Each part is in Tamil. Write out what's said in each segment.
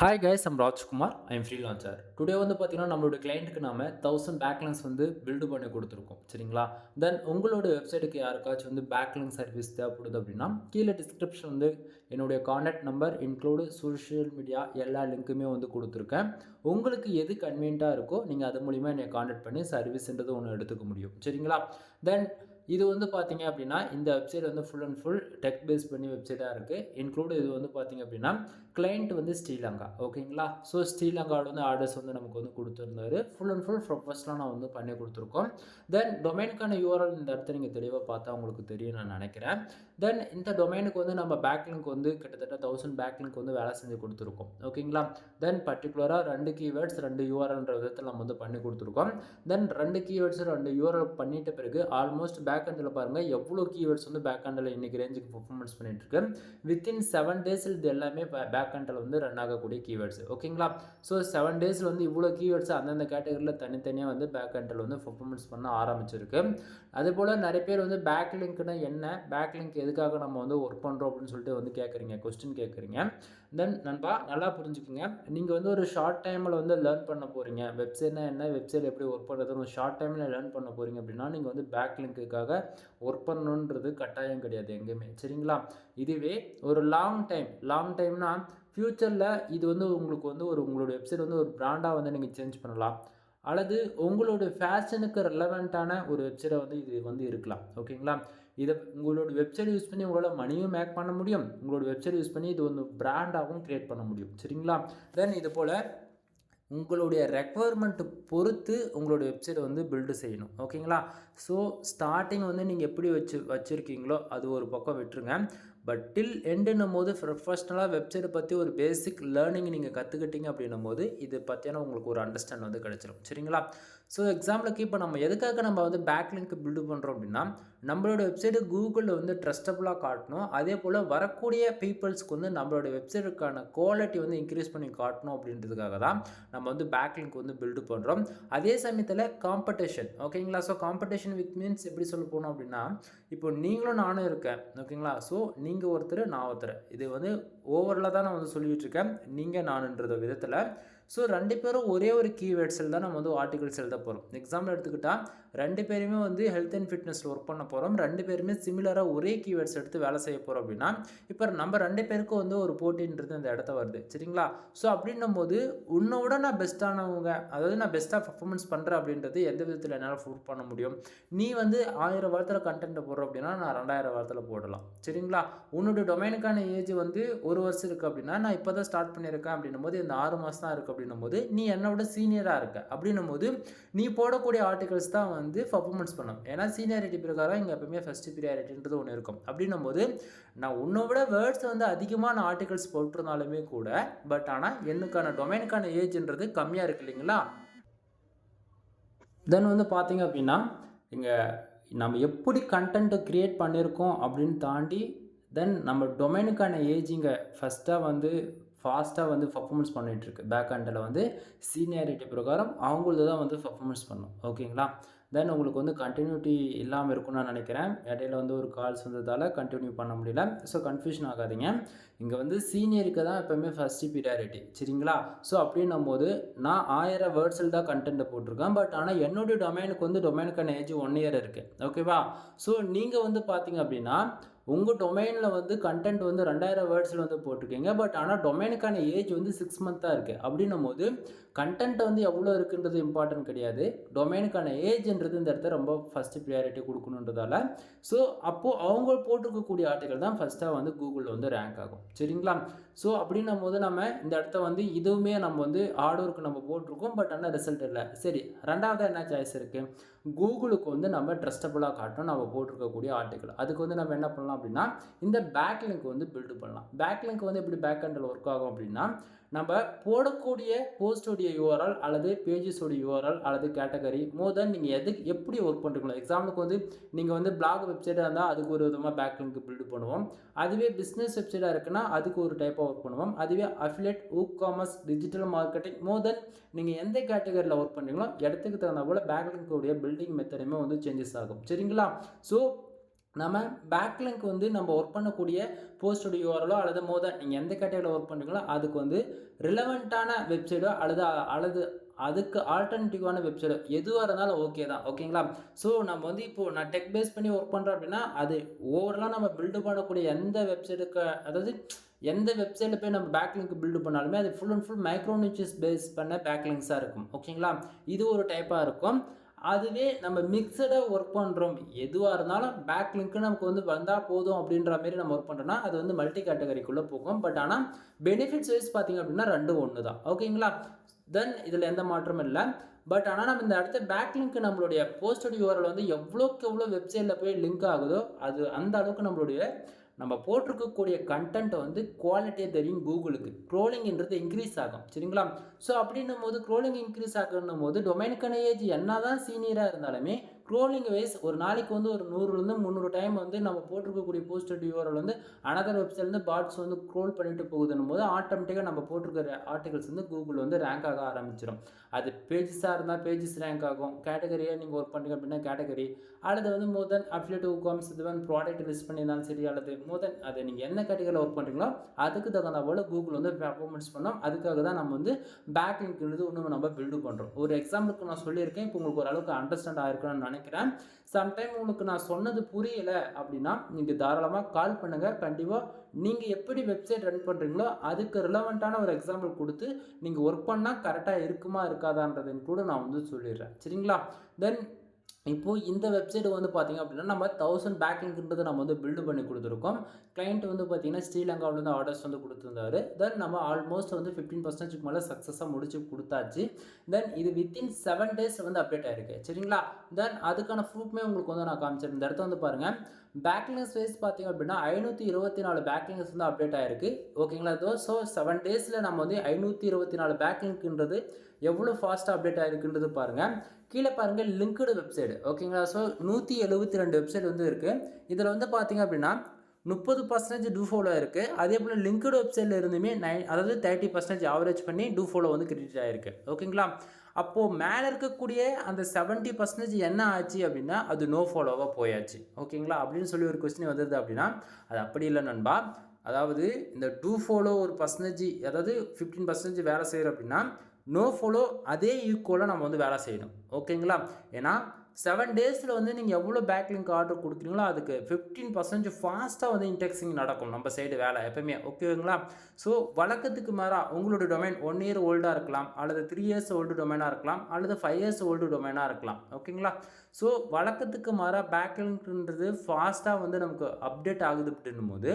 Hi guys, I'm Rajkumar. I'm freelancer. Today வந்து பார்த்தீங்கன்னா, நம்மளோட கிளைண்ட்டுக்கு நாம 1000 பேக்லிங்க்ஸ் வந்து பில்டு பண்ணி கொடுத்துருக்கோம். சரிங்களா? தென் உங்களோட வெப்சைட்டுக்கு யாருக்காச்சும் வந்து பேக்லிங்க் சர்வீஸ் தேவைப்படுது அப்படின்னா, கீழே டிஸ்கிரிப்ஷன் வந்து என்னுடைய contact number include social media எல்லா லிங்க்குமே வந்து கொடுத்துருக்கேன். உங்களுக்கு எது கன்வீனியன்ட்டாக இருக்கோ, நீங்கள் அது மூலிமா என்னை கான்டாக்ட் பண்ணி சர்வீஸ்ன்றது ஒன்று எடுத்துக்க முடியும். சரிங்களா? தென் இது வந்து பார்த்தீங்க அப்படின்னா, இந்த வெப்சைட் வந்து full and full tech base பண்ணி வெப்சைட்டாக இருக்குது. இன்க்ளூடு இது வந்து பார்த்தீங்க அப்படின்னா, கிளையண்ட் வந்து ஸ்ரீலங்கா. ஓகேங்களா? ஸோ ஸ்ரீலங்காவோட வந்து ஆர்டர்ஸ் வந்து நமக்கு வந்து கொடுத்துருந்தாரு. ஃபுல் அண்ட் ஃபுல் ப்ரொஃபஷனலாக நான் வந்து பண்ணி கொடுத்துருக்கோம். தென் டொமைனுக்கான யூஆர்எல் இந்த இடத்த நீங்கள் தெளிவாக பார்த்தா உங்களுக்கு தெரியும் நான் நினைக்கிறேன். தென் இந்த டொமைனுக்கு வந்து நம்ம பேக்லிங்க் வந்து கிட்டத்தட்ட 1000 பேக்லிங்க் வந்து வேலை செஞ்சு கொடுத்துருக்கோம். ஓகேங்களா? தென் பர்டிகுலராக 2 கீவேர்ட்ஸ் 2 யூஆர்எல்ன்ற விதத்தில் நம்ம வந்து பண்ணி கொடுத்துருக்கோம். தென் 2 கீவேர்ட்ஸ் 2 யூஆர்எல் பண்ணிட்ட பிறகு ஆல்மோஸ்ட் பேக் எண்டில் பாருங்கள் எவ்வளோ கீவேர்ட்ஸ் வந்து பேக் எண்டில் இன்றைக்கி ரேஞ்சுக்கு பர்ஃபார்மன்ஸ் பண்ணிட்டு இருக்கு. வித்தின் 7 டேஸில் இது எல்லாமே பேக் எண்டில் வந்து ரன் ஆகக்கூடிய கீவேர்ட்ஸ். ஓகேங்களா? ஸோ 7 டேஸில் வந்து இவ்வளோ கீவேர்ட்ஸ் அந்தந்த கேட்டகரியில் தனித்தனியாக வந்து பேக் எண்டில் வந்து பர்ஃபார்மன்ஸ் பண்ண ஆரம்பிச்சிருக்கு. அதுபோல் நிறைய பேர் வந்து பேக் லிங்க்னா என்ன, பேக் லிங்க் எதுக்காக நம்ம வந்து ஒர்க் பண்ணுறோம் அப்படின்னு சொல்லிட்டு வந்து கேட்குறீங்க, கொஸ்டின் கேட்குறீங்க. தென் நண்பா நல்லா புரிஞ்சுக்குங்க. நீங்கள் வந்து ஒரு ஷார்ட் டைமில் வந்து லேர்ன் பண்ண போகிறீங்க, வெப்சைட்னா என்ன, வெப்சைட் எப்படி ஒர்க் பண்ணுறதுன்னு ஒரு ஷார்ட் டைமில் லேர்ன் பண்ண போகிறீங்க அப்படின்னா, நீங்கள் வந்து பேக் லிங்க்குக்காக ஒர்க் பண்ணணுன்றது கட்டாயம் கிடையாது எங்கேயுமே. சரிங்களா? இதுவே ஒரு லாங் டைம்னா ஃப்யூச்சரில் இது வந்து உங்களுக்கு வந்து உங்களோட வெப்சைட் வந்து ஒரு பிராண்டாக வந்து நீங்கள் சேஞ்ச் பண்ணலாம். அல்லது உங்களோட ஃபேஷனுக்கு ரெலவெண்ட்டான ஒரு வெப்சைட்டை வந்து இது வந்து இருக்கலாம். ஓகேங்களா? இதை உங்களோட வெப்சைட் யூஸ் பண்ணி உங்களால் மணியும் மேக் பண்ண முடியும். உங்களோட வெப்சைட் யூஸ் பண்ணி இது வந்து பிராண்டாகவும் க்ரியேட் பண்ண முடியும். சரிங்களா? தென் இது போல் உங்களுடைய ரெக்குவயர்மெண்ட்டு பொறுத்து உங்களுடைய வெப்சைட்டை வந்து பில்டு செய்யணும். ஓகேங்களா? ஸோ ஸ்டார்டிங் வந்து நீங்கள் எப்படி வச்சுருக்கீங்களோ அது ஒரு பக்கம் விட்டுருங்க. பட் டில் எண்டுன்னும் போது ப்ரொஃபஷ்னலாக வெப்சைட்டை பற்றி ஒரு பேசிக் லேர்னிங் நீங்கள் கற்றுக்கிட்டீங்க அப்படின்னும் போது இது பற்றியான உங்களுக்கு ஒரு அண்டர்ஸ்டாண்ட் வந்து கிடச்சிடும். சரிங்களா? ஸோ எக்ஸாம்பிளுக்கு இப்போ நம்ம எதுக்காக நம்ம வந்து பேக் லிங்க் பில்டு பண்ணுறோம் அப்படின்னா, நம்மளோட வெப்சைட்டு கூகுளில் வந்து ட்ரஸ்டபுளாக காட்டணும். அதே போல் வரக்கூடிய பீப்புள்ஸ்க்கு வந்து நம்மளோட வெப்சைட்டுக்கான குவாலிட்டி வந்து இன்க்ரீஸ் பண்ணி காட்டணும் அப்படின்றதுக்காக தான் நம்ம வந்து பேக் லிங்க் வந்து பில்டு பண்ணுறோம். அதே சமயத்தில் காம்படிஷன். ஓகேங்களா? ஸோ காம்படிஷன் வித் மீன்ஸ் எப்படி சொல்ல போனோம் அப்படின்னா, இப்போ நீங்களும் நானும் இருக்கேன். ஓகேங்களா? ஸோ நீங்கள் ஒருத்தர், நான் ஒருத்தர். இது வந்து ஓவரலாக தான் நான் வந்து சொல்லிகிட்டு இருக்கேன், நீங்கள் நானுன்ற விதத்தில். ஸோ 2 பேரும் ஒரே ஒரு கீவேர்ட்ஸில் தான் நம்ம வந்து ஆர்டிகல்ஸ் எழுத போகிறோம். எக்ஸாம்பிள் எடுத்துக்கிட்டால் 2 பேருமே வந்து ஹெல்த் அண்ட் ஃபிட்னஸில் ஒர்க் பண்ண போகிறோம். 2 பேருமே சிமிலராக ஒரே கீவேர்ட்ஸ் எடுத்து வேலை செய்ய போகிறோம் அப்படின்னா, இப்போ நம்ம 2 பேருக்கும் வந்து ஒரு போட்டின்றது அந்த இடத்த வருது. சரிங்களா? ஸோ அப்படின்னும் போது உன்னோட நான் பெஸ்ட்டானவங்க, அதாவது நான் பெஸ்ட்டாக பர்ஃபார்மன்ஸ் பண்ணுறேன் அப்படின்றது எந்த விதத்தில் என்னால் ப்ரூவ் பண்ண முடியும்? நீ வந்து 1000 வார்த்தையில் கண்டென்ட்டை போடுற அப்படின்னா நான் 2000 வார்த்தையில் போடலாம். சரிங்களா? உன்னோட டொமைனுக்கான ஏஜ் வந்து 1 வருஷம் இருக்குது அப்படின்னா, நான் இப்போ தான் ஸ்டார்ட் பண்ணியிருக்கேன் அப்படின்னும் போது இந்த 6 மாதம் தான் இருக்குது அப்படின்னும் போது நீ என்னோட சீனியராக இருக்க அப்படின்னும் போது நீ போடக்கூடிய ஆர்டிகல்ஸ் தான் வந்து பர்ஃபார்மன்ஸ் பண்ணும். ஏன்னா சீனியாரிட்டி பிரகாரம் இங்கே எப்பவுமே ஃபஸ்ட்டு ப்ரியாரிட்டின்றது ஒன்று இருக்கும். அப்படின்னும் போது நான் உன்னோட வேர்ட்ஸ் வந்து அதிகமான ஆர்டிகல்ஸ் போட்டிருந்தாலுமே கூட, பட் ஆனால் எனக்கான டொமைனுக்கான ஏஜ்ன்றது கம்மியாக இருக்கு இல்லைங்களா? தென் வந்து பார்த்தீங்க அப்படின்னா, இங்கே நம்ம எப்படி கண்டென்ட்டை க்ரியேட் பண்ணியிருக்கோம் அப்படின்னு தாண்டி, தென் நம்ம டொமைனுக்கான ஏஜ் இங்கே ஃபஸ்ட்டாக வந்து ஃபாஸ்ட்டாக வந்து பர்ஃபார்மன்ஸ் பண்ணிகிட்ருக்கு. பேக் எண்டில் வந்து சீனியாரிட்டி பிரகாரம் அவங்களது தான் வந்து பர்ஃபார்மன்ஸ் பண்ணும். ஓகேங்களா? தென் உங்களுக்கு வந்து கண்டினியூட்டி இல்லாமல் இருக்கும்னு நான் நினைக்கிறேன். இடையில வந்து ஒரு கால்ஸ் வந்ததால் கண்டினியூ பண்ண முடியல. ஸோ கன்ஃபியூஷன் ஆகாதீங்க. இங்கே வந்து சீனியருக்கு தான் எப்போவுமே ஃபஸ்ட்டு ப்ரியாரிட்டி. சரிங்களா? ஸோ அப்படின்னும் போது நான் 1000 வேர்ட்ஸில் தான் கண்டென்ட்டை போட்டிருக்கேன். பட் ஆனால் என்னுடைய டொமைனுக்கு வந்து டொமைனுக்கான ஏஜ் 1 இயர் இருக்குது. ஓகேவா? ஸோ நீங்கள் வந்து பார்த்தீங்க அப்படின்னா, உங்கள் டொமைனில் வந்து கண்டென்ட் வந்து 2000 வேர்ட்ஸில் வந்து போட்டிருக்கீங்க. பட் ஆனால் டொமைனுக்கான ஏஜ் வந்து 6 மந்த்தாக இருக்குது. அப்படின்னும் போது கண்டென்ட் வந்து எவ்வளோ இருக்குன்றது இம்பார்ட்டன்ட் கிடையாது. டொமைனுக்கான ஏஜ்ன்றது இந்த இடத்த ரொம்ப ஃபஸ்ட்டு ப்ரியாரிட்டி கொடுக்கணுன்றதால, ஸோ அப்போது அவங்க போட்டிருக்கக்கூடிய ஆர்டிகல் தான் ஃபஸ்ட்டாக வந்து கூகுளில் வந்து ரேங்க் ஆகும். சரிங்களா? ஸோ அப்படின்னும் போது நம்ம இந்த இடத்த வந்து இதுவுமே நம்ம வந்து ஹார்ட் ஒர்க் நம்ம போட்டிருக்கோம். பட் ஆனால் ரிசல்ட் இல்லை. சரி, ரெண்டாவது என்ன சாய்ஸ் இருக்குது? கூகுளுக்கு வந்து நம்ம ட்ரஸ்டபுளாக காட்டணும் நம்ம போட்டிருக்கக்கூடிய ஆர்டிகல். அதுக்கு வந்து நம்ம என்ன பண்ணலாம் அப்படின்னா, இந்த பேக் லிங்க் வந்து பில்டு பண்ணலாம். பேக் லிங்க் வந்து எப்படி பேக் எண்டில் ஒர்க் ஆகும் அப்படின்னா, நம்ம போடக்கூடிய போஸ்டோடைய யூஆர்எல் அல்லது பேஜஸோடைய யூஆர்எல் அல்லது கேட்டகரி மோர் தென் நீங்கள் எப்படி ஒர்க் பண்ணுறீங்களோ, எக்ஸாம்பிளுக்கு வந்து நீங்கள் வந்து பிளாக் வெப்சைட்டாக இருந்தால் அதுக்கு ஒரு விதமாக பேக் லிங்க் பில்டு பண்ணுவோம். அதுவே பிஸ்னஸ் வெப்சைட்டாக இருக்குன்னா அதுக்கு ஒரு டைப்பாக ஒர்க் பண்ணுவோம். அதுவே அஃபிலியேட், காமர்ஸ், டிஜிட்டல் மார்க்கெட்டிங் மோர் தென் நீங்கள் எந்த கேட்டகரியில் ஒர்க் பண்ணுறீங்களோ இடத்துக்கு தகுந்த போல் பேக் லிங்க் உடைய பில்டிங் மெத்தடுமே வந்து சேஞ்சஸ் ஆகும். சரிங்களா? ஸோ நம்ம பேக்லிங்க் வந்து நம்ம ஒர்க் பண்ணக்கூடிய போஸ்டோட யூஆர்எலோ அல்லது நீங்கள் எந்த கேட்டகரியில் ஒர்க் பண்ணுறீங்களோ அதுக்கு வந்து ரிலவெண்ட்டான வெப்சைட்டோ அல்லது அதுக்கு ஆல்டர்னேட்டிவான வெப்சைட்டோ எதுவாக இருந்தாலும் ஓகே தான். ஓகேங்களா? ஸோ நம்ம வந்து இப்போது நான் டெக் பேஸ் பண்ணி ஒர்க் பண்ணுறோம் அப்படின்னா அது ஓவராலாக நம்ம பில்டு பண்ணக்கூடிய எந்த வெப்சைட்டுக்கு, அதாவது எந்த வெப்சைட்டில் போய் நம்ம பேக்லிங்க் பில்டு பண்ணாலுமே அது full and full micro niches base பண்ண பேக்லிங்ஸாக இருக்கும். ஓகேங்களா? இது ஒரு டைப்பாக இருக்கும். அதுவே நம்ம மிக்சடாக ஒர்க் பண்ணுறோம், எதுவாக இருந்தாலும் பேக்லிங்க்கு நமக்கு வந்து வந்தால் போதும் அப்படின்ற மாரி நம்ம ஒர்க் பண்ணுறோம்னா அது வந்து மல்டி கேட்டகரிக்குள்ளே போகும். பட் ஆனால் பெனிஃபிட்ஸ் வைஸ் பார்த்தீங்க அப்படின்னா ரெண்டும் ஒன்று தான். ஓகேங்களா? தென் இதில் எந்த மாற்றமும் இல்லை. பட் ஆனால் நம்ம இந்த அடுத்த பேக்லிங்க்கு நம்மளுடைய போஸ்டட் யூஆர்எல் வந்து எவ்வளோக்கு எவ்வளோ வெப்சைட்டில் போய் லிங்க் ஆகுதோ அது அந்த அளவுக்கு நம்மளுடைய நம்ம போட்டிருக்கக்கூடிய கண்டென்ட்டை வந்து குவாலிட்டியாக தெரியும் கூகுளுக்கு. க்ரோலிங்ன்றது இன்க்ரீஸ் ஆகும். சரிங்களா? ஸோ அப்படின்னும் போது க்ரோலிங் இன்க்ரீஸ் ஆகணும் போது டொமைனுக்கான ஏஜ் என்ன தான் சீனியராக இருந்தாலுமே க்ரோலிங் வைஸ் ஒரு நாளைக்கு வந்து ஒரு 100லேருந்து 300 டைம் வந்து நம்ம போட்டிருக்கக்கூடிய போஸ்டட் யூஆர்எல் வந்து அனதர் வெப்சைட்லேருந்து பாட்ஸ் வந்து க்ரோல் பண்ணிட்டு போகுதுன்னும் போது ஆட்டோமேட்டிக்காக நம்ம போட்டிருக்கிற ஆர்டிகல்ஸ் வந்து கூகுள் வந்து ரேங்க் ஆக ஆரம்பிச்சிடும். அது பேஜஸாக இருந்தால் பேஜஸ் ரேங்க் ஆகும். கேட்டகரியாக நீங்கள் ஒர்க் பண்ணுறீங்க அப்படின்னா கேட்டகரி, அல்லது வந்து மோர் தென் அஃபிலியேட்டிவ் காம்ஸ் இது வந்து ப்ராடக்ட் லிஸ்ட் பண்ணியிருந்தாலும் சரி, அல்லது மோர் தென் அதை நீங்கள் என்ன கேட்டகரியில் ஒர்க் பண்ணுறீங்களோ அதுக்கு தகுந்த போல் கூகுள் வந்து பெர்ஃபார்மன்ஸ் பண்ணோம். அதுக்காக தான் நம்ம வந்து பேக்லிங்க்ன்றது இன்னும் நம்ம பில்டு பண்ணுறோம். ஒரு எக்ஸாம்பிளுக்கு நான் சொல்லியிருக்கேன், இப்போ உங்களுக்கு ஓரளவுக்கு அண்டர்ஸ்டாண்ட் ஆகிருக்கணும்னு நினைக்கிறேன். சம்டைம் உங்களுக்கு நான் சொன்னது புரியலை அப்படின்னா நீங்கள் தாராளமாக கால் பண்ணுங்கள். கண்டிப்பாக நீங்கள் எப்படி வெப்சைட் ரன் பண்ணுறீங்களோ அதுக்கு ரிலவெண்ட்டான ஒரு எக்ஸாம்பிள் கொடுத்து நீங்கள் ஒர்க் பண்ணால் கரெக்டாக இருக்குமா இருக்காதான்றதுன்னு கூட நான் வந்து சொல்லிடுறேன். சரிங்களா? தென் இப்போது இந்த வெப்சைட் வந்து பார்த்திங்க அப்படின்னா நம்ம 1000 பேக்கிங்ன்றது நம்ம வந்து பில்டு பண்ணி கொடுத்துருக்கோம். கிளைண்ட் வந்து பார்த்திங்கன்னா ஸ்ரீலங்காவிலேருந்து ஆர்டர்ஸ் வந்து கொடுத்துருந்தாரு. தென் நம்ம ஆல்மோஸ்ட் வந்து 15% மேலே சக்ஸஸாக முடிச்சு கொடுத்தாச்சு. தென் இது வித்தின் 7 days வந்து அப்டேட் ஆகிருக்கு. சரிங்களா? தென் அதுக்கான ப்ரூஃப்மே உங்களுக்கு வந்து நான் காமிச்சிருக்கேன். இந்த இடத்த வந்து பாருங்கள், பேக்லிங்ஸ் வைஸ் பார்த்திங்க அப்படின்னா 524 பேக்லிங்ஸ் வந்து அப்டேட் ஆகிருக்கு. ஓகேங்களா? ஸோ 7 daysல நம்ம வந்து 524 பேக்லிங்க்ன்றது எவ்வளோ ஃபாஸ்ட்டாக அப்டேட் ஆகிருக்குன்றது பாருங்கள். கீழே பாருங்கள் லிங்க்டு வெப்சைட். ஓகேங்களா? ஸோ 172 வெப்சைட் வந்து இருக்குது. இதில் வந்து பார்த்திங்க அப்படின்னா 30% டூ ஃபாலோ இருக்குது. அதே போல் லிங்க்டு வெப்சைட்டில் இருந்துமே அதாவது 30% ஆவரேஜ் பண்ணி டூ ஃபாலோ வந்து கிரெடிட் ஆகிருக்கு. ஓகேங்களா? அப்போது மேலே இருக்கக்கூடிய அந்த 70% என்ன ஆச்சு அப்படின்னா அது நோ ஃபாலோவாக போயாச்சு. ஓகேங்களா? அப்படின்னு சொல்லி ஒரு கொஸ்டின் வந்துடுது அப்படின்னா அது அப்படி இல்லை நண்பா. அதாவது இந்த டூ ஃபாலோ ஒரு பர்சன்டேஜ், அதாவது 15% வேலை செய்கிறோம் அப்படின்னா நோ ஃபாலோ அதே ஈக்குவலாக நம்ம வந்து வேலை செய்யணும். ஓகேங்களா? ஏன்னா 7 daysல வந்து நீங்கள் எவ்வளோ பேக்லிங்க் ஆர்டர் கொடுக்குறீங்களோ அதுக்கு 15% ஃபாஸ்ட்டாக வந்து இன்டெக்ஸிங் நடக்கும் நம்ம சைடு வேலை எப்போயுமே. ஓகேங்களா? ஸோ வழக்கத்துக்கு மாறாக உங்களோட டொமைன் 1 year ஓல்டாக இருக்கலாம், அல்லது 3 years ஓல்டு டொமைனாக இருக்கலாம், அல்லது 5 years ஓல்டு டொமைனாக இருக்கலாம். ஓகேங்களா? ஸோ வழக்கத்துக்கு மாறாக பேக்லிங்க்ன்றது ஃபாஸ்ட்டாக வந்து நமக்கு அப்டேட் ஆகுது அப்படின்னும் போது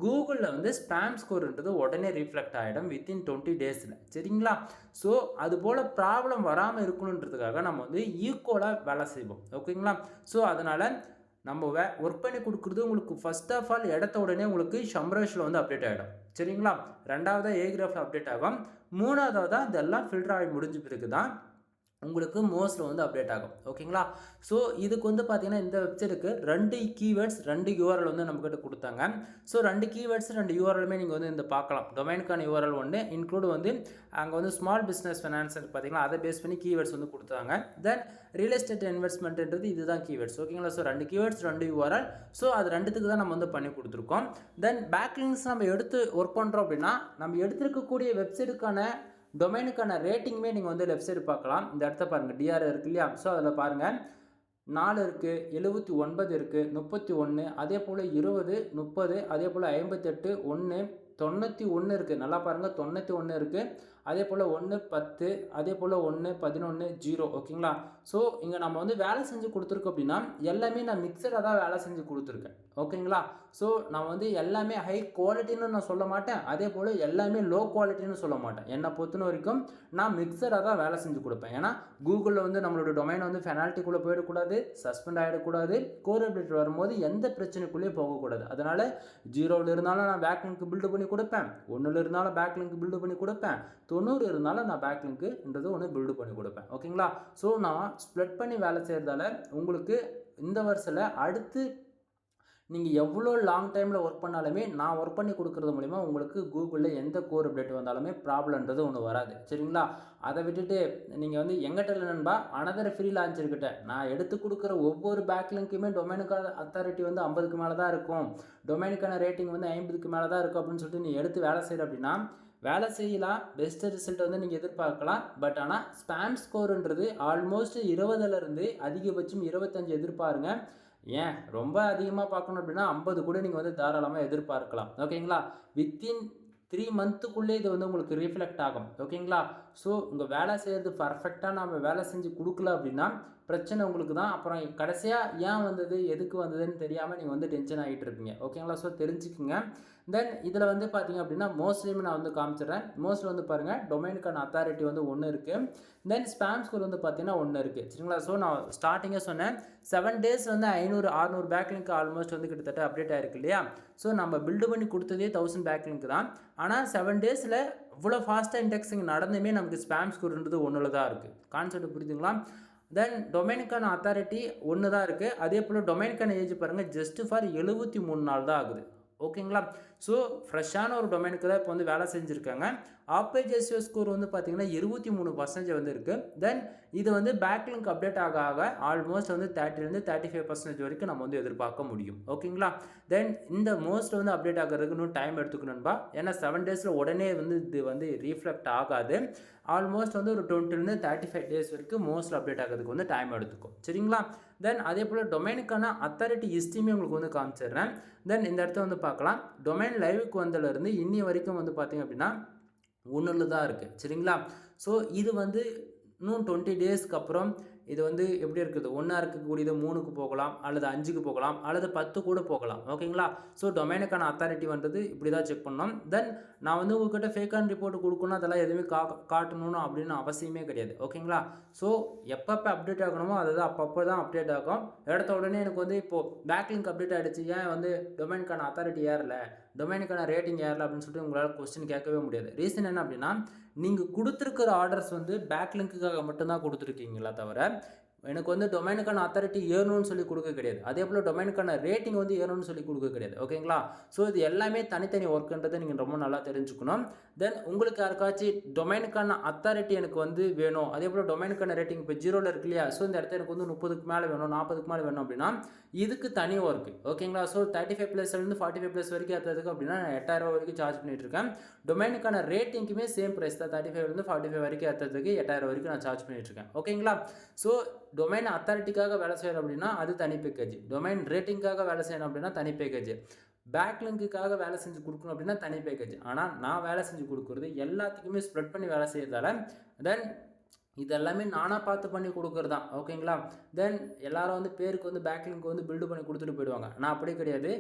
கூகுளில் வந்து ஸ்பேம் ஸ்கோர்ன்றது உடனே ரிஃப்ளெக்ட் ஆகிடும் வித்தின் 20 daysல. சரிங்களா? ஸோ அதுபோல் ப்ராப்ளம் வராமல் இருக்கணுன்றதுக்காக நம்ம வந்து ஈக்குவலாக வேலை செய்வோம். ஓகேங்களா? ஸோ அதனால் நம்ம ஒர்க் பண்ணி கொடுக்குறது உங்களுக்கு ஃபர்ஸ்ட் ஆஃப் ஆல் இடத்த உடனே உங்களுக்கு ஷம்ரேஷில் வந்து அப்டேட் ஆகிடும். சரிங்களா? ரெண்டாவதாக ஏகிராஃபில் அப்டேட் ஆகும். மூணாவதாக தான் இதெல்லாம் ஃபில்டர் ஆகி முடிஞ்ச பிறகு தான் உங்களுக்கு மோஸ்ட்டில் வந்து அப்டேட் ஆகும். ஓகேங்களா? ஸோ இதுக்கு வந்து பார்த்திங்கன்னா இந்த வெப்சைட்டுக்கு 2 கீவேர்ட்ஸ் 2 யூஆர்எல் வந்து நம்மக்கிட்ட கொடுத்தாங்க. ஸோ 2 கீவேர்ட்ஸ் 2 யூஆர்எலுமே நீங்கள் வந்து இந்த பார்க்கலாம். டொமைனுக்கான யூஆர்எல் ஒன்று இன்க்ளூட் வந்து அங்கே வந்து ஸ்மால் பிஸ்னஸ் ஃபினான்ஸ் பார்த்தீங்களா, அதை பேஸ் பண்ணி கீவேர்ட்ஸ் வந்து கொடுத்தாங்க. தென் ரியல் எஸ்டேட் இன்வெஸ்ட்மெண்ட்ன்றது இதுதான் கீவேர்ட்ஸ். ஓகேங்களா? So 2 keywords 2 URL. ஸோ அது ரெண்டுத்துக்கு தான் நம்ம வந்து பண்ணி கொடுத்துருக்கோம். தென் பேக்லிங்ஸ் நம்ம எடுத்து ஒர்க் பண்ணுறோம் அப்படின்னா நம்ம எடுத்துருக்கக்கூடிய வெப்சைட்டுக்கான டொமைனுக்கான ரேட்டிங்குமே நீங்கள் வந்து லெஃப்ட் சைடு பார்க்கலாம். இந்த இடத்த பாருங்கள், டிஆர் இருக்கு இல்லையா? ஸோ அதில் பாருங்கள் 4 இருக்குது, 79 இருக்குது, 31, அதே போல் 20, 30, அதே போல் 58, 1, 91 இருக்குது. நல்லா பாருங்கள், 91 இருக்குது. அதே போல் 1, 10, அதே போல் 1, 11, 0. ஓகேங்களா? ஸோ இங்கே நம்ம வந்து வேலை செஞ்சு கொடுத்துருக்கோம் அப்படின்னா எல்லாமே நான் மிக்சடாக தான் வேலை செஞ்சு கொடுத்துருக்கேன். ஓகேங்களா? ஸோ நான் வந்து எல்லாமே ஹை குவாலிட்டின்னு நான் சொல்ல மாட்டேன், அதே போல் எல்லாமே லோ குவாலிட்டின்னு சொல்ல மாட்டேன். என்னை பொறுத்த வரைக்கும் நான் மிக்சடாக தான் வேலை செஞ்சு கொடுப்பேன். ஏன்னா கூகுளில் வந்து நம்மளோட டொமைன் வந்து பெனால்ட்டிக்குள்ளே போயிடக்கூடாது, சஸ்பெண்ட் ஆகிடக்கூடாது, கோர் அப்டேட் வரும்போது எந்த பிரச்சனைக்குள்ளேயும் போகக்கூடாது. அதனால் 0ல் இருந்தாலும் நான் பேக்லிங்க் பில்டு பண்ணி கொடுப்பேன், 1ல் இருந்தாலும் பேக்லிங்க் பில்டு பண்ணி கொடுப்பேன், 90 இருந்தாலும் நான் பேக்லிங்க்குன்றது ஒன்று பில்டு பண்ணி கொடுப்பேன். ஓகேங்களா? ஸோ நான் ஸ்ப்ளிட் பண்ணி வேலை செய்கிறதால உங்களுக்கு இந்த வருஷத்தில் அடுத்து நீங்கள் எவ்வளோ லாங் டைமில் ஒர்க் பண்ணாலுமே நான் ஒர்க் பண்ணி கொடுக்குறது மூலிமா உங்களுக்கு கூகுளில் எந்த கோர் அப்டேட் வந்தாலுமே ப்ராப்ளம்ன்றது ஒன்று வராது. சரிங்களா? அதை விட்டுட்டு நீங்கள் வந்து எங்கிட்ட இல்லை நண்பா, அனதர் ஃப்ரீ லான்ச்சர்கிட்ட நான் எடுத்து கொடுக்குற ஒவ்வொரு பேக்லிங்க்குமே டொமைனுக்கான அத்தாரிட்டி வந்து 50க்கு மேலே தான் இருக்கும், டொமைனுக்கான ரேட்டிங் வந்து 50க்கு மேலே தான் இருக்கும் அப்படின்னு சொல்லிட்டு நீ எடுத்து வேலை செய்கிற அப்படின்னா வேலை செய்யலாம், பெஸ்ட் ரிசல்ட் வந்து நீங்கள் எதிர்பார்க்கலாம். பட் ஆனால் ஸ்பேம் ஸ்கோருன்றது ஆல்மோஸ்ட் 20லேருந்து அதிகபட்சம் 25 எதிர்பாருங்க. ஏன் ரொம்ப அதிகமாக பார்க்கணும் அப்படின்னா 50 கூட நீங்கள் வந்து தாராளமாக எதிர்பார்க்கலாம். ஓகேங்களா? வித்தின் 3 மந்த்துக்குள்ளே இது வந்து உங்களுக்கு ரீஃப்ளெக்ட் ஆகும். ஓகேங்களா? ஸோ உங்கள் வேலை செய்கிறது பர்ஃபெக்டாக நம்ம வேலை செஞ்சு கொடுக்கல அப்படின்னா பிரச்சனை உங்களுக்கு தான். அப்புறம் கடைசியாக ஏன் வந்தது, எதுக்கு வந்ததுன்னு தெரியாமல் நீங்கள் வந்து டென்ஷன் ஆகிட்டு இருப்பீங்க. ஓகேங்களா? ஸோ தெரிஞ்சுக்குங்க. தென் இதில் வந்து பார்த்தீங்க அப்படின்னா மோஸ்ட்லியுமே நான் வந்து காமிச்சிடுறேன். மோஸ்ட்லி வந்து பாருங்கள், டொமைனுக்கான அத்தாரிட்டி வந்து ஒன்று இருக்குது. தென் ஸ்பேம் ஸ்கோர் வந்து பார்த்தீங்கன்னா ஒன்று இருக்குது. சரிங்களா? ஸோ நான் ஸ்டார்டிங்கே சொன்னேன் 7 டேஸ் வந்து 500 600 பேக்லிங்க் ஆல்மோஸ்ட் வந்து கிட்டத்தட்ட அப்டேட் ஆயிருக்கு இல்லையா? ஸோ நம்ம பில்டு பண்ணி கொடுத்ததே 1000 பேக்லிங்க் தான். ஆனால் 7 டேஸில் இவ்வளோ ஃபாஸ்ட்டாக இண்டெக்ஸிங் நடந்துமே நமக்கு ஸ்பேம் ஸ்கோர்ன்றது ஒன்றில் தான் இருக்குது. கான்செப்ட் புரியுதுங்களா? தென் டொமைனுக்கான அத்தாரிட்டி ஒன்று தான் இருக்குது. அதே போல் டொமைனுக்கான ஏஜ் பாருங்கள், ஜஸ்ட் ஃபார் 73 நாள் தான் ஆகுது. ஓகேங்களா? ஸோ ஃப்ரெஷ்ஷான ஒரு டொமைனுக்கு தான் இப்போ வந்து வேலை செஞ்சுருக்காங்க. ஆப்பேஜ் எஸ்இஓ ஸ்கோர் வந்து பார்த்திங்கன்னா 23% வந்து இருக்குது. தென் இது வந்து பேக்லிங்க் அப்டேட் ஆக ஆக ஆல்மோஸ்ட் வந்து 30லேருந்து 35% வரைக்கும் நம்ம வந்து எதிர்பார்க்க முடியும். ஓகேங்களா? தென் இந்த மோஸ்ட் வந்து அப்டேட் ஆகிறதுக்கு இன்னும் டைம் எடுத்துக்கணும்பா. ஏன்னா 7 டேஸில் உடனே வந்து இது வந்து ரீஃப்ளெக்ட் ஆகாது. ஆல்மோஸ்ட் வந்து ஒரு 20லேருந்து 35 டேஸ் வரைக்கும் மோஸ்ட் அப்டேட் ஆகிறதுக்கு வந்து டைம் எடுத்துக்கும். சரிங்களா? தென் அதே போல் டொமைனுக்கான அத்தாரிட்டி ஹிஸ்ட்ரியுமே உங்களுக்கு வந்து காமிச்சிடுறேன். தென் இந்த இடத்த வந்து பார்க்கலாம். டொமைன் லைவுக்கு வந்ததுலேருந்து இன்னி வரைக்கும் வந்து பார்த்திங்க அப்படின்னா 1ல் தான் இருக்குது. சரிங்களா? ஸோ இது வந்து இன்னும் 20 டேஸ்க்கு அப்புறம் இது வந்து எப்படி இருக்குது, 1 இருக்கக்கூடியது 3க்கு போகலாம், அல்லது 5க்கு போகலாம், அல்லது 10 கூட போகலாம். ஓகேங்களா? ஸோ டொமைனுக்கான அத்தாரிட்டி வந்தது இப்படி தான் செக் பண்ணோம். தென் நான் வந்து உங்கள்கிட்ட ஃபேக்கான ரிப்போர்ட் கொடுக்கணும், அதெல்லாம் எதுவுமே காட்டணும்னு அப்படின்னு அவசியமே கிடையாது. ஓகேங்களா? ஸோ எப்பப்போ அப்டேட் ஆகணுமோ அது தான் அப்பப்போ தான் அப்டேட் ஆகும். எடுத்த உடனே எனக்கு வந்து இப்போது பேக்லிங்க் அப்டேட் ஆகிடுச்சு, ஏன் வந்து டொமைனுக்கான அத்தாரிட்டி ஏறல, டொமைனுக்கான ரேட்டிங் ஏறல அப்படின்னு சொல்லிட்டு உங்களால் கொஸ்டின் கேட்கவே முடியாது. ரீசன் என்ன அப்படின்னா, நீங்கள் கொடுத்துருக்கிற ஆர்டர்ஸ் வந்து பேக்லிங்க்குக்காக மட்டும்தான் கொடுத்துருக்கீங்களா தவிர எனக்கு வந்து டொமைனுக்கான அத்தாரிட்டி ஏறணும்னு சொல்லி கொடுக்க கிடையாது. அதே போல் டொமைனுக்கான ரேட்டிங் வந்து ஏறணும்னு சொல்லி கொடுக்க கிடையாது. ஓகேங்களா? ஸோ இது எல்லாமே தனித்தனி ஒர்க்குன்றதை நீங்கள் ரொம்ப நல்லா தெரிஞ்சுக்கணும். தென் உங்களுக்கு யாருக்காச்சும் டொமைனுக்கான அத்தாரிட்டி எனக்கு வந்து வேணும், அதே போல் டொமைனுக்கான ரேட்டிங் இப்போ 0ல் இருக்கு இல்லையா? ஸோ இந்த இடத்துல எனக்கு வந்து 30க்கு மேலே வேணும், 40க்கு மேலே வேணும் அப்படின்னா இதுக்கு தனி ஒர்க்கு. ஓகேங்களா? ஸோ 35+லேருந்து 45+ வரைக்கும் ஏற்றதுக்கு அப்படின்னா நான் 8000 வரைக்கும் சார்ஜ் பண்ணிகிட்ருக்கேன். டொமைனுக்கான ரேட்டிங்க்குமே சேம் ப்ரைஸ் தான், 35லேருந்து 45 வரைக்கும் ஏற்றதுக்கு 8000 வரைக்கும் நான் சார்ஜ் பண்ணிகிட்ருக்கேன். ஓகேங்களா? ஸோ டொமைன் அத்தாரிட்டிக்காக வேலை செய்யணும் அப்படின்னா அது தனி பேக்கேஜ், டொமைன் ரேட்டிங்காக வேலை செய்யணும் அப்படின்னா தனி பேக்கேஜ், பேக்லிங்க்குக்காக வேலை செஞ்சு கொடுக்கணும் அப்படின்னா தனி பேக்கேஜ். ஆனால் நான் வேலை செஞ்சு கொடுக்குறது எல்லாத்துக்குமே ஸ்ப்ரெட் பண்ணி வேலை செய்யறதால தென் இதெல்லாமே நானாக பார்த்து பண்ணி கொடுக்குறது தான். ஓகேங்களா? தென் எல்லாரும் வந்து பேருக்கு வந்து பேக்லிங்க் வந்து பில்டு பண்ணி கொடுத்துட்டு போயிடுவாங்க. நான் அப்படி கிடையாது.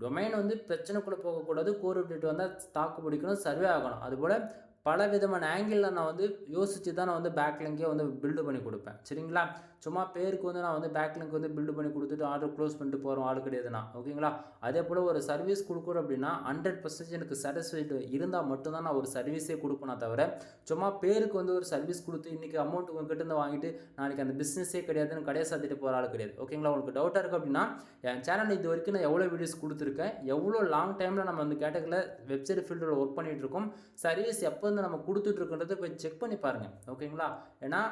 டொமைன் வந்து பிரச்சனைக்குள்ளே போகக்கூடாது, கோர் அப்டேட் வந்தால் தாக்கு பிடிக்கணும், சர்வே ஆகணும். அதுபோல் பல விதமான ஆங்கிளில் நான் வந்து யோசித்து தான் நான் வந்து பேக்லிங்கே வந்து பில்டு பண்ணி கொடுப்பேன். சரிங்களா? சும்மா பேருக்கு வந்து நான் வந்து பேக்லிங்க் வந்து பில்டு பண்ணி கொடுத்துட்டு ஆர்டர் க்ளோஸ் பண்ணிட்டு போகிறோம் ஆள் கிடையாதுண்ணா. ஓகேங்களா? அதே போல் ஒரு சர்வீஸ் கொடுக்குறோம் அப்படின்னா 100% எனக்கு சாட்டிஸ்ஃபைடு இருந்தால் மட்டும்தான் நான் ஒரு சர்வீஸே கொடுப்பேனா தவிர சும்மா பேருக்கு வந்து ஒரு சர்வீஸ் கொடுத்து இன்றைக்கி அமௌண்ட் உங்ககிட்ட இருந்து வாங்கிட்டு நாளைக்கு அந்த பிஸ்னஸே கிடையாதுன்னு கடையை சாத்திட்டு போகிற ஆள் கிடையாது. ஓகேங்களா? உங்களுக்கு டவுட்டாக இருக்குது அப்படின்னா என் சேனல் இது வரைக்கும் நான் எவ்வளோ வீடியோஸ் கொடுத்துருக்கேன், எவ்வளோ லாங் டைமில் நம்ம அந்த கேட்டகரியில் வெப்சைட் ஃபீல்டில் ஒர்க் பண்ணிகிட்ருக்கோம், சர்வீஸ் எப்போ வந்து நம்ம கொடுத்துட்ருக்குன்றதை போய் செக் பண்ணி பாருங்கள். ஓகேங்களா? ஏன்னா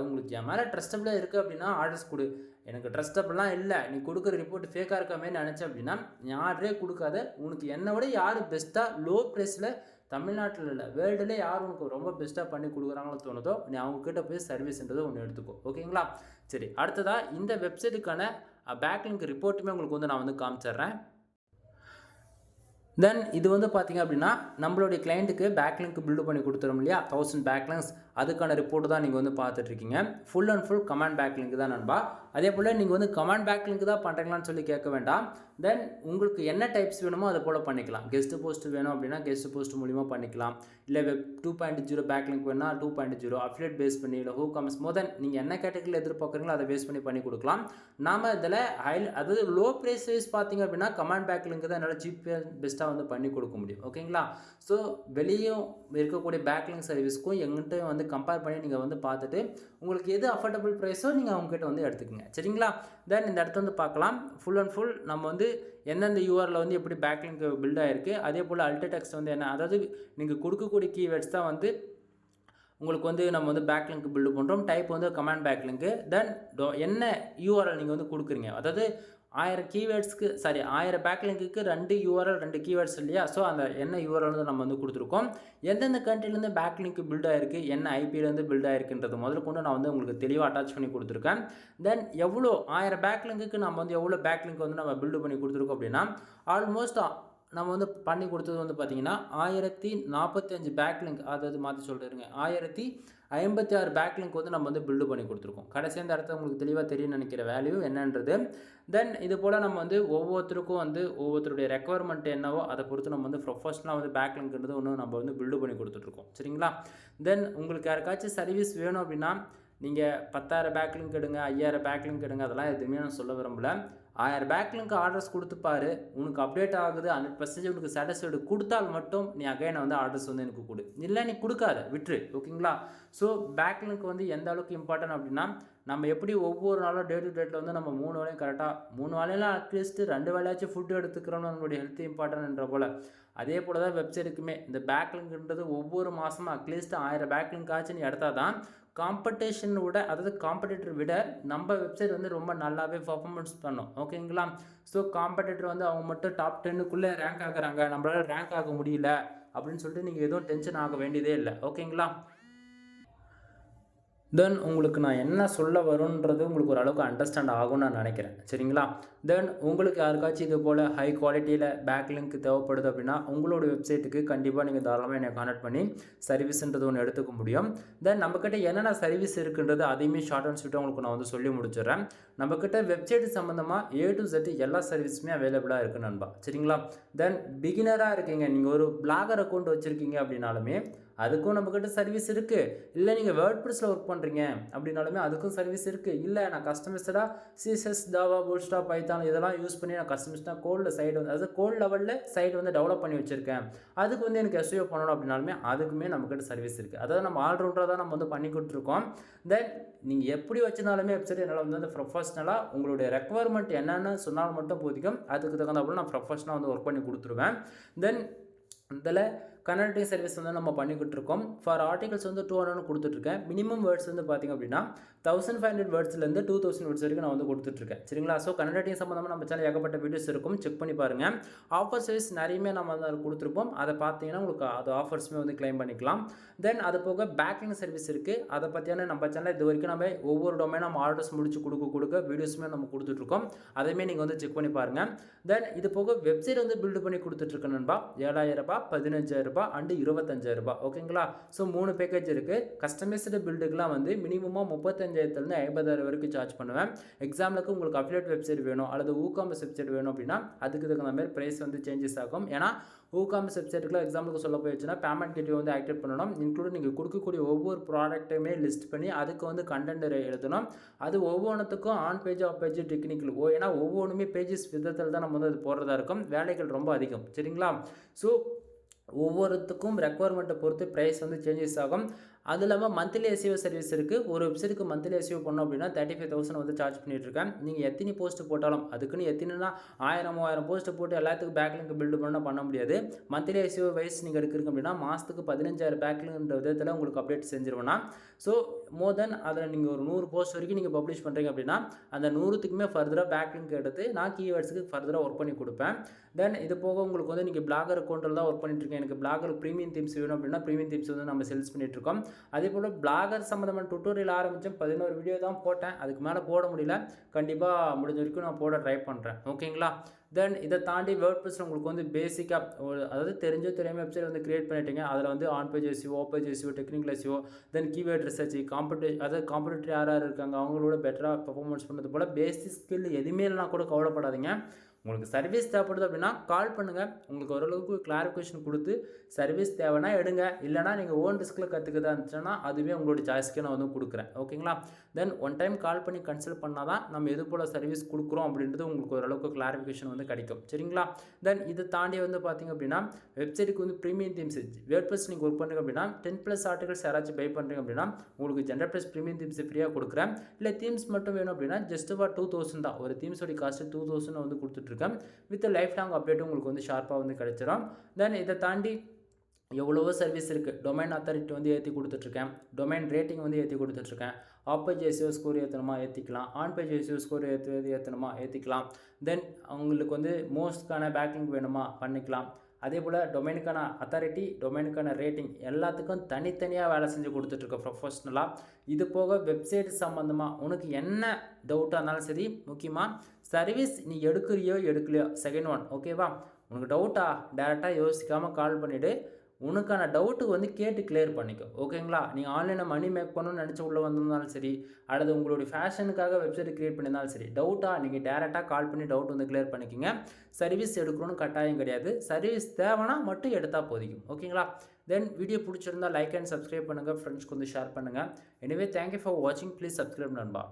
உங்களுக்கு என் மேலே ட்ரஸ்டபிளாக இருக்குது அப்படின்னா ஆர்டர்ஸ் கொடு. எனக்கு ட்ரஸ்டபிளாக இல்லை, நீ கொடுக்குற ரிப்போர்ட் ஃபேக்காக இருக்காமே நினச்சேன் அப்படின்னா நீ ஆர்டரே கொடுக்காத. உனக்கு என்னை விட யார் பெஸ்ட்டாக லோ ப்ரைஸில் தமிழ்நாட்டில் இல்லை வேர்ல்டில் யார் உனக்கு ரொம்ப பெஸ்ட்டாக பண்ணி கொடுக்குறாங்களோ தோணுதோ நீ அவங்கக்கிட்ட போய் சர்வீஸ்ன்றதை ஒன்று எடுத்துக்கோ. ஓகேங்களா? சரி, அடுத்ததாக இந்த வெப்சைட்டுக்கான பேக்லிங்க் ரிப்போர்ட்டுமே உங்களுக்கு வந்து நான் வந்து காமிச்சிட்றேன். தென் இது வந்து பார்த்திங்க அப்படின்னா நம்மளுடைய கிளைண்ட்டுக்கு பேக்லிங்க் பில்டு பண்ணி கொடுத்துரும் இல்லையா, 1000 பேக்லிங்க்ஸ், அதுக்கான ரிப்போர்ட் தான் நீங்கள் வந்து பார்த்துட்ருக்கீங்க. Full and full command backlink தான் நண்பா. அதே போல் நீங்கள் வந்து கமாண்ட் பேக்லிங்க் தான் பண்ணுறீங்களான்னு சொல்லி கேட்க வேண்டாம். தென் உங்களுக்கு என்ன டைப்ஸ் வேணுமோ அதை போல் பண்ணிக்கலாம். கெஸ்ட் போஸ்ட் வேணும் அப்படின்னா கெஸ்ட் போஸ்ட் மூலிமா பண்ணிக்கலாம். இல்லை வெப் 2.0 பேக்லிங்க் வேணுன்னா 2.0 அஃபிலியேட் பேஸ் பண்ணி, இல்லை ஹூ கம்ஸ் மோதன் நீங்கள் என்ன கேட்டகரியில் எதிர்பார்க்குறீங்களோ அதை பேஸ் பண்ணி கொடுக்கலாம். நாம் இதில் அதாவது லோ ப்ரைஸ் வைஸ் பார்த்திங்க அப்படின்னா கமாண்ட் பேக்லிங்க் தான் என்னால் சீப்பாக பெஸ்ட்டாக வந்து பண்ணி கொடுக்க முடியும். ஓகேங்களா? ஸோ வெளியும் இருக்கக்கூடிய பேக்லிங்க் சர்வீஸ்க்கும் எங்கிட்ட வந்து வந்து கம்பேர் பண்ணி நீங்கள் வந்து பார்த்துட்டு உங்களுக்கு எது அஃபோர்டபுள் ப்ரைஸோ நீங்கள் அவங்ககிட்ட வந்து எடுத்துக்கோங்க. சரிங்களா? தென் இந்த இடத்த வந்து பார்க்கலாம். ஃபுல் அண்ட் ஃபுல் நம்ம வந்து எந்தெந்த யூஆரில் வந்து எப்படி பேக்லிங்க் பில்ட் ஆகிருக்கு, அதே போல் அல்ட் டெக்ஸ்ட் வந்து என்ன, அதாவது நீங்கள் கொடுக்கக்கூடிய கீவேர்ட்ஸ் தான் வந்து உங்களுக்கு வந்து நம்ம வந்து பேக்லிங்க் பில்டு பண்ணுறோம். டைப் வந்து கமாண்ட் பேக்லிங்க்கு. தென் என்ன யூஆர்எல் நீங்கள் வந்து கொடுக்குறீங்க, அதாவது 1000 கீவேர்ட்ஸ்க்கு 1000 பேக்லிங்க்கு 2 யூஆர்எல் 2 கீவேர்ட்ஸ் இல்லையா? ஸோ அந்த என்ன யூஆர்எல் வந்து நம்ம வந்து கொடுத்துருக்கோம். எந்தெந்த கண்ட்ரிலேருந்து பேக்லிங்க் பில்ட் ஆயிருக்கு, என்ன ஐபியிலேருந்து பில்ட் ஆயிருக்குன்றது முதல்ல கொண்டு நான் வந்து உங்களுக்கு தெளிவாக அட்டாச் பண்ணி கொடுத்துருக்கேன். தென் எவ்வளோ 1000 பேக்லிங்க்கு நம்ம வந்து எவ்வளோ பேக்லிங்க் வந்து நம்ம பில்டு பண்ணி கொடுத்துருக்கோம் அப்படின்னா, ஆல்மோஸ்ட் நம்ம வந்து பண்ணி கொடுத்தது வந்து பார்த்திங்கன்னா 1045 பேக்லிங்க், அதாவது மாற்றி சொல்லிட்டுருங்க 1056 பேக்லிங்க் வந்து நம்ம வந்து பில்டு பண்ணி கொடுத்துருக்கோம். கடைசி அந்த இடத்துல உங்களுக்கு தெளிவாக தெரியும்னு நினைக்கிற வேல்யூ என்னன்றது. தென் இது போல் நம்ம வந்து ஒவ்வொருத்தருக்கும் வந்து ஒவ்வொருத்தருடைய ரெக்குவயர்மெண்ட் என்னவோ அதை பொறுத்து நம்ம வந்து ப்ரொஃபஷனலாக வந்து பேக்லிங்க்ன்றது ஒன்று நம்ம வந்து பில்டு பண்ணி கொடுத்துட்ருக்கோம். சரிங்களா? தென் உங்களுக்கு யாருக்காச்சும் சர்வீஸ் வேணும் அப்படின்னா நீங்கள் 10,000 பேக்லிங்க் எடுங்க, 5,000 பேக்லிங்க் எடுங்க, அதெல்லாம் எதுவுமே நான் சொல்ல விரும்பல. 1000 பேக்லிங்க் ஆர்டர்ஸ் கொடுத்துப்பாரு, உனக்கு அப்டேட் ஆகுது 100% உனக்கு சாட்டிஸ்ஃபைடு கொடுத்தால் மட்டும் நீ அகைன் வந்து ஆர்டர்ஸ் வந்து எனக்கு கொடு, இல்லை நீ கொடுக்காத விட்டுரு. ஓகேங்களா? ஸோ பேக்லிங்க் வந்து எந்த அளவுக்கு இம்பார்ட்டன்ட் அப்படின்னா, நம்ம எப்படி ஒவ்வொரு நாளும் டே டு டேட்டில் வந்து நம்ம 3 வேளையும் கரெக்டாக 3 வேளையெல்லாம் அட்லீஸ்ட் 2 வேளையாச்சும் ஃபுட்டு எடுத்துக்கிறோன்னு நம்மளுடைய ஹெல்த் இம்பார்ட்டன்ட்ன்ற போல், அதே போல் தான் வெப்சைட்டுக்குமே இந்த பேக்லிங்க்ன்றது ஒவ்வொரு மாதமும் அட்லீஸ்ட் 1000 பேக்லிங்க் ஆச்சு நீ எடுத்தால் தான் காம்படிஷன் விட, அதாவது காம்படிட்டர் விட நம்ம வெப்சைட் வந்து ரொம்ப நல்லாவே பர்ஃபார்மன்ஸ் பண்ணும். ஓகேங்களா? ஸோ காம்படிட்டர் வந்து அவங்க மட்டும் டாப் 10க்குள்ளே ரேங்க் ஆகுறாங்க, நம்மளால் ரேங்க் ஆக முடியல அப்படின்னு சொல்லிட்டு நீங்கள் எதுவும் டென்ஷன் ஆக வேண்டியதே இல்லை. ஓகேங்களா? தென் உங்களுக்கு நான் என்ன சொல்ல வரும்ன்றது உங்களுக்கு ஓரளவுக்கு அண்டர்ஸ்டாண்ட் ஆகும்னு நான் நினைக்கிறேன். சரிங்களா? தென் உங்களுக்கு யாருக்காச்சும் இது போல் ஹை குவாலிட்டியில் பேக்லிங்க் தேவைப்படுது அப்படின்னா உங்களோட வெப்சைட்டுக்கு கண்டிப்பாக நீங்கள் தாராளமாக என்னை கான்டாக்ட் பண்ணி சர்வீஸ்ன்றது ஒன்று எடுத்துக்க முடியும். தென் நம்மக்கிட்ட என்னென்ன சர்வீஸ் இருக்குன்றது அதையுமே ஷார்ட் அண்ட் ஸ்வீட்டாக உங்களுக்கு நான் வந்து சொல்லி முடிச்சிடுறேன். நம்மக்கிட்ட வெப்சைட் சம்மந்தமாக A to Z எல்லா சர்வீஸுமே அவைலபிளாக இருக்குது நண்பா. சரிங்களா? தென் பிகினராக இருக்கீங்க, நீங்கள் ஒரு பிளாகர் அக்கௌண்ட் வச்சுருக்கீங்க அப்படின்னாலுமே அதுக்கும் நம்மக்கிட்ட சர்வீஸ் இருக்குது. இல்லை நீங்கள் வேர்ட்பிரஸ்ல ஒர்க் பண்ணுறீங்க அப்படின்னாலுமே அதுக்கும் சர்வீஸ் இருக்குது. இல்லை நான் கஸ்டமைஸ்டாக CSS, ஜாவா, பூட்ஸ்ட்ராப், பைத்தான் இதெல்லாம் யூஸ் பண்ணி நான் கஸ்டமைஸ்டாக கோடில் சைடு வந்து, அதாவது கோட் லெவலில் சைடு வந்து டெவலப் பண்ணி வச்சுருக்கேன், அதுக்கு வந்து எனக்கு SEO பண்ணணும் அப்படின்னாலுமே அதுக்குமே நம்மக்கிட்ட சர்வீஸ் இருக்குது. அதாவது நம்ம ஆல்ரவுண்டராக தான் நம்ம வந்து பண்ணி கொடுத்துருக்கோம். தென் நீங்கள் எப்படி வச்சிருந்தாலுமே வெப்சைட் என்னால் வந்து ப்ரொஃபஷனலாக உங்களுடைய ரெக்குவயர்மெண்ட் என்னென்னு சொன்னால் மட்டும் போதிக்கும், அதுக்கு தகுந்தாப்புல நான் ப்ரொஃபஷனலாக வந்து ஒர்க் பண்ணி கொடுத்துருவேன். தென் இதில் கனெக்டிங் சர்வீஸ் வந்து நம்ம பண்ணிக்கிட்டு இருக்கோம். ஃபார் ஆர்டிகல்ஸ் வந்து 200 கொடுத்துட்ருக்கேன். மினிமம் வேர்ட்ஸ் வந்து பார்த்திங்க அப்படின்னா 1500 வேர்ட்ஸ்லேருந்து 2000 வேர்ட்ஸ் வரைக்கும் நான் வந்து கொடுத்துட்ருக்கேன். சரிங்களா? ஸோ கனெக்டிங் சம்மந்தமாக நம்ம சேனல் ஏகப்பட்ட வீடியோஸ் இருக்கும், செக் பண்ணி பாருங்கள். ஆஃபர் சர்வீஸ் நிறையமே நம்ம வந்து அதில் கொடுத்துருப்போம், அதை பார்த்தீங்கன்னா உங்களுக்கு அது ஆஃபர்ஸுமே வந்து கிளைம் பண்ணிக்கலாம். தென் அது போக பேக்கிங் சர்வீஸ் இருக்குது, அதை பற்றியான நம்ம சேனல் இது வரைக்கும் நம்ம ஒவ்வொரு டொமைனும் நம்ம ஆர்டர்ஸ் முடிச்சு கொடுக்க வீடியோஸுமே நம்ம கொடுத்துட்ருக்கோம், அதையுமே நீங்கள் வந்து செக் பண்ணி பாருங்கள். தென் இது போக வெப்சைட் வந்து பில்டு பண்ணி கொடுத்துட்ருக்கேன் நண்பா. 7000 ரூபாய், 15000 ரூபாய் அண்டு 25000 ரூபாய். ஓகேங்களா? ஸோ 3 பேக்கேஜ் இருக்குது. கஸ்டமைஸ்டு பில்டுக்கெலாம் வந்து மினிமமாக 35,000லேருந்து 50,000 வரைக்கும் சார்ஜ் பண்ணுவேன். எக்ஸாம்பிளுக்கு உங்களுக்கு அஃபிலியேட் வெப்சைட் வேணும் அல்லது ஊகாமர்ஸ் வெப்சைட் வேணும் அப்படின்னா அதுக்கு தகுந்த மாதிரி ப்ரைஸ் வந்து சேஞ்சஸ் ஆகும். ஏன்னா ஊகாமர்ஸ் வெப்சைட்டுக்குலாம் எக்ஸாம்பிளுக்கு சொல்ல போயிடுச்சுன்னா பேமெண்ட் கேட்வே வந்து ஆக்டிவேட் பண்ணணும். இன்க்ளூட் நீங்கள் கொடுக்கக்கூடிய ஒவ்வொரு ப்ராடக்ட்டுமே லிஸ்ட் பண்ணி அதுக்கு வந்து கண்டென்ட் எழுதணும். அது ஒவ்வொன்றுத்துக்கும் on page off page technical ஏன்னா ஒவ்வொன்றுமே பேஜஸ் விதத்தில் தான் நம்ம வந்து அது போடுறதா இருக்கும். வேலைகள் ரொம்ப அதிகம். சரிங்களா? ஸோ ஒவ்வொருத்துக்கும் ரெக்குவயர்மெண்ட்டை பொறுத்து ப்ரைஸ் வந்து சேஞ்சஸ் ஆகும். அது இல்லாமல் மந்த்லி SEO சர்வீஸ் இருக்குது. ஒரு வெப்சைட்டுக்கு மந்த்லி SEO பண்ணோம் அப்படின்னா 35,000 வந்து சார்ஜ் பண்ணிகிட்ருக்கேன். நீங்கள் எத்தனை போஸ்ட்டு போட்டாலும் அதுக்குன்னு எத்தனைனா 1000 3000 போஸ்ட்டு போட்டு எல்லாத்துக்கும் பேக்லிங்க் பில்டு பண்ண முடியாது. மந்த்லி SEO வைஸ் நீங்கள் எடுக்கிறீங்க அப்படின்னா மாதத்துக்கு 15,000 பேக்லிங்க்ன்ற விதத்தில் உங்களுக்கு அப்டேட் செஞ்சிருவேன்னா, ஸோ மோர் தென் அதில் நீங்கள் ஒரு 100 போஸ்ட் வரைக்கும் நீங்கள் பப்ளிஷ் பண்ணுறீங்க அப்படின்னா அந்த 100த்துக்குமே ஃபர்தராக பேக்லிங்க் எடுத்து நான் கீவேர்ட்ஸுக்கு ஃபர்தராக ஒர்க் பண்ணி கொடுப்பேன். தென் இது போக உங்களுக்கு வந்து நீங்கள் பிளாகர் அக்கௌண்ட்டில் தான் ஒர்க் பண்ணிட்டுருக்கேன், எனக்கு பிளாகர் ப்ரீமியம் தீம்ஸ் வேணும் அப்படின்னா ப்ரீமியம் தீம்ஸ் வந்து நம்ம சேல்ஸ் பண்ணிகிட்ருக்கோம். அதே போல் பிளாகர் சம்மந்தமான டுட்டோரியல் ஆரம்பித்தேன், 11 வீடியோ தான் போட்டேன், அதுக்கு மேலே போட முடியல. கண்டிப்பாக முடிஞ்ச வரைக்கும் நான் போட ட்ரை பண்ணுறேன். ஓகேங்களா? தென் இதை தாண்டி வேர்ட்பிரஸ் உங்களுக்கு வந்து பேசிக்காக அதாவது தெரிஞ்சோ தெரியாமல் வெப்சைட் வந்து கிரியேட் பண்ணிட்டீங்க, அதில் வந்து on page SEO, off page SEO, technical SEO, then keyword research, அதாவது காம்படிட்டர் யார் இருக்காங்க அவங்களோட பெட்டராக பர்ஃபார்மன்ஸ் பண்ணுறது போல் பேசிக் ஸ்கில் எதுவுமே இல்லைனா கூட கவலைப்படாதீங்க. உங்களுக்கு சர்வீஸ் தேவைப்படுது அப்படின்னா கால் பண்ணுங்கள், உங்களுக்கு ஓரளவுக்கு கிளாரிஃபிகேஷன் கொடுத்து சர்வீஸ் தேவைன்னா எடுங்க, இல்லைனா நீங்கள் ஓன் ரிஸ்கில் கற்றுக்கதா இருந்துச்சுன்னா அதுவே உங்களோட சாய்ஸ்க்கு நான் வந்து கொடுக்குறேன். ஓகேங்களா? தென் ஒன் டைம் கால் பண்ணி கன்சல்ட் பண்ணால் தான் நம்ம எது போல் சர்வீஸ் கொடுக்குறோம் அப்படின்றது உங்களுக்கு ஓரளவுக்கு கிளாரிஃபிகேஷன் வந்து கிடைக்கும். சரிங்களா? தென் இதை தாண்டி வந்து பார்த்திங்க அப்படின்னா வெப்சைட்டுக்கு வந்து ப்ரீமியம் தீம்ஸ் வேர்ட்பிரஸ் நீங்கள் ஒர்க் பண்ணுறீங்க அப்படின்னா 10+ ஆர்டிகல்ஸ் யாராச்சும் பை பண்ணுறீங்க அப்படின்னா உங்களுக்கு ஜென்ரல் ப்ளஸ் ப்ரீமியம் தீம்ஸ் ஃப்ரீயாக கொடுக்குறேன். இல்லை தீம்ஸ் மட்டும் வேணும் அப்படின்னா ஜஸ்ட் ஃபார் 2000 தான். ஒரு தீம்ஸோட காஸ்ட்டு 2000 வந்து கொடுத்துட்ருக்கேன். வித் லைஃப் லாங் அப்டேட்டும் உங்களுக்கு வந்து ஷார்ப்பாக வந்து கிடைச்சிடும். தென் இதை தாண்டி எவ்வளவோ சர்வீஸ் இருக்குது. டொமைன் அத்தாரிட்டி வந்து ஏற்றி கொடுத்துட்ருக்கேன். டொமைன் ரேட்டிங் வந்து ஏற்றி கொடுத்துட்ருக்கேன். ஆஃப் பேஜ் எஸ்இஓ ஸ்கோர் ஏற்றணுமா ஏற்றிக்கலாம். ஆன் பேஜ் எஸ்இஓ ஸ்கோர் ஏற்றணுமா ஏற்றிக்கலாம். தென் அவங்களுக்கு வந்து மோஸ்ட்கான பேக்லிங்க் வேணுமா பண்ணிக்கலாம். அதே போல் டொமைனுக்கான அத்தாரிட்டி, டொமைனுக்கான ரேட்டிங் எல்லாத்துக்கும் தனித்தனியாக வேலை செஞ்சு கொடுத்துட்ருக்கோம் ப்ரொஃபஷ்னலாக. இது போக வெப்சைட் சம்மந்தமாக உனக்கு என்ன டவுட்டாக இருந்தாலும் சரி, முக்கியமாக சர்வீஸ் நீ எடுக்கிறியோ எடுக்கலையோ செகண்ட் ஒன் ஓகேவா, உனக்கு டவுட்டா டேரெக்டாக யோசிக்காமல் கால் பண்ணிவிட்டு உனக்கான டவுட்டுக்கு வந்து கேட்டு கிளியர் பண்ணிக்கோ. ஓகேங்களா? நீங்கள் ஆன்லைனில் மணி மேக் பண்ணணும்னு நினச்சி உள்ளே வந்திருந்தாலும் சரி, அல்லது உங்களுடைய ஃபேஷனுக்காக வெப்சைட் க்ரியேட் பண்ணியிருந்தாலும் சரி, டவுட்டாக நீங்கள் டேரெக்டாக கால் பண்ணி டவுட் வந்து கிளியர் பண்ணிக்கோங்க. சர்வீஸ் எடுக்கணும்னு கட்டாயம் கிடையாது. சர்வீஸ் தேவைன்னா மட்டும் எடுத்தால் போதிக்கும். ஓகேங்களா? தென் வீடியோ பிடிச்சிருந்தா லைக் அண்ட் சப்ஸ்கிரைப் பண்ணுங்கள். ஃப்ரெண்ட்ஸ்க்கு வந்து ஷேர் பண்ணுங்கள். எனிவே தேங்க்யூ ஃபார் வாட்சிங். ப்ளீஸ் சப்ஸ்கிரைப் நண்பா.